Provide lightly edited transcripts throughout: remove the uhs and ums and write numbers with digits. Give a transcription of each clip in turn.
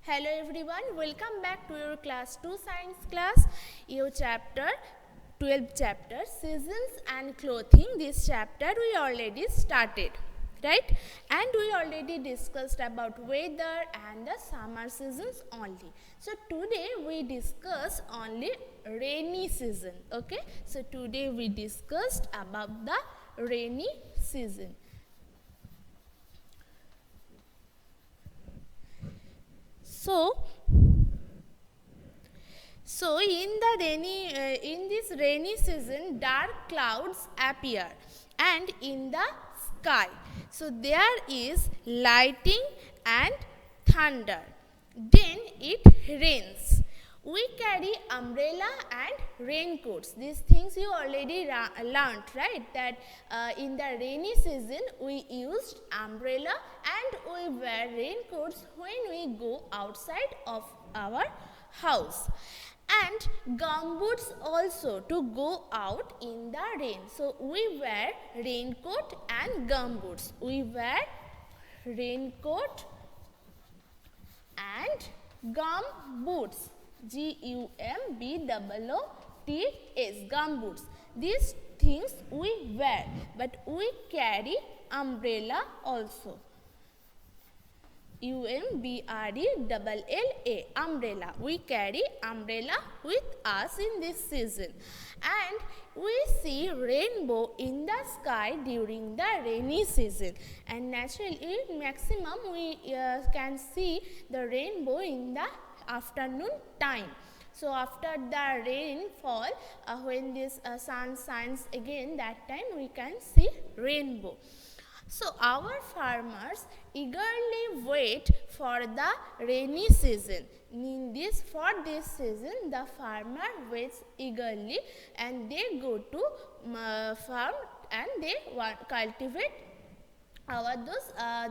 Hello everyone, welcome back to your class 2 science class, your chapter 12 chapter seasons and clothing. This chapter we already started, right? And we already discussed about weather and the summer seasons only. So today we discuss only rainy season, okay? So today we discussed about the rainy season. So in this rainy season, dark clouds appear and in the sky. So there is lightning and thunder. Then it rains. We carry umbrella and raincoats. These things you already learnt, right? That in the rainy season we used umbrella and we wear raincoats when we go outside of our house, and gumboots also to go out in the rain. So we wear raincoat and gumboots. We wear raincoat and gum boots. Gumboots. Gumboots. These things we wear, but we carry umbrella also. Umbrella, umbrella. We carry umbrella with us in this season, and we see rainbow in the sky during the rainy season. And naturally, maximum we can see the rainbow in the afternoon time. So after the rainfall, when this sun shines again, that time we can see rainbow. So our farmers eagerly wait for the rainy season. For this season, the farmer waits eagerly, and they go to farm and they cultivate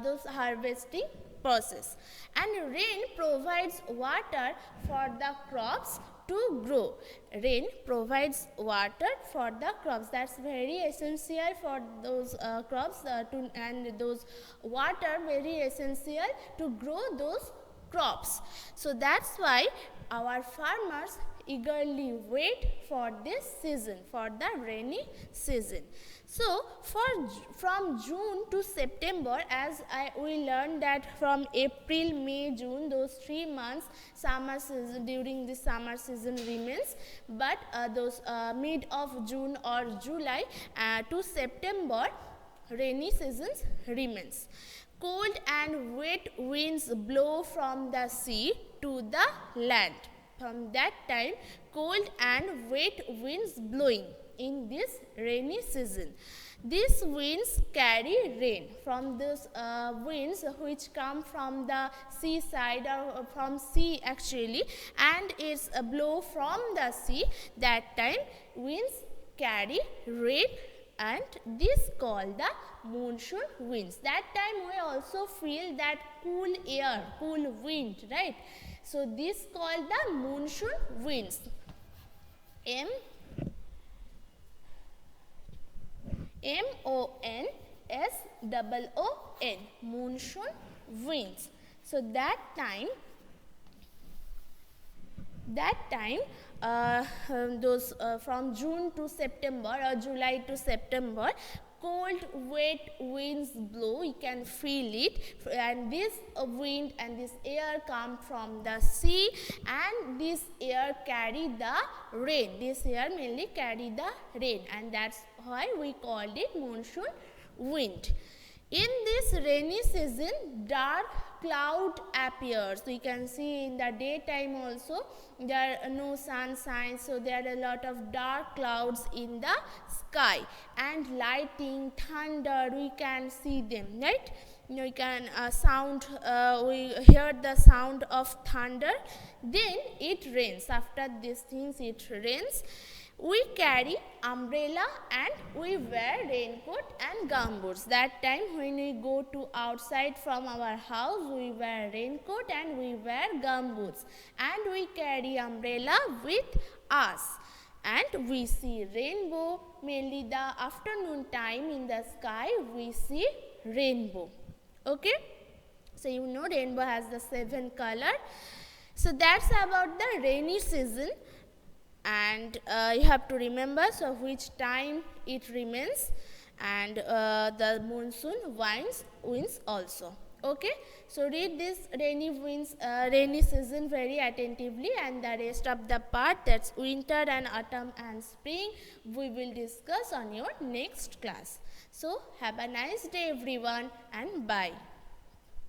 those harvesting process. And rain provides water for the crops to grow. Rain provides water for the crops. That's very essential for those crops and those water very essential to grow those crops. So that's why our farmers eagerly wait for this season, for the rainy season. So from June to September, as we learned that from April, May, June, those 3 months summer season, during the summer season remains, but those mid of June or July to September, rainy seasons remains. Cold and wet winds blow from the sea to the land. From that time, cold and wet winds blowing in this rainy season. These winds carry rain. From those winds which come from the seaside or from sea actually, and it's a blow from the sea, that time winds carry rain, and this called the monsoon winds. That time we also feel that cool air, cool wind, right? So this called the monsoon winds. MONSOON, monsoon winds. So that time those from June to September or July to September, cold wet winds blow, you can feel it, and this wind and this air come from the sea, and this air carry the rain. This air mainly carry the rain, and that's why we called it monsoon wind. In this rainy season, dark cloud appears. So you can see in the daytime also there are no sun signs, so there are a lot of dark clouds in the sky, and lightning, thunder, we can see them, right? We can we hear the sound of thunder. Then it rains. After these things it rains. We carry umbrella and we wear raincoat and gumboots. That time when we go to outside from our house, we wear raincoat and we wear gumboots, and we carry umbrella with us, and we see rainbow. Mainly the afternoon time in the sky we see rainbow. Okay. So you know rainbow has the 7 color. So that's about the rainy season, and you have to remember so which time it remains, and the monsoon winds also. Okay, so read this rainy season very attentively, and the rest of the part, that's winter and autumn and spring, we will discuss on your next class. So have a nice day everyone, and bye.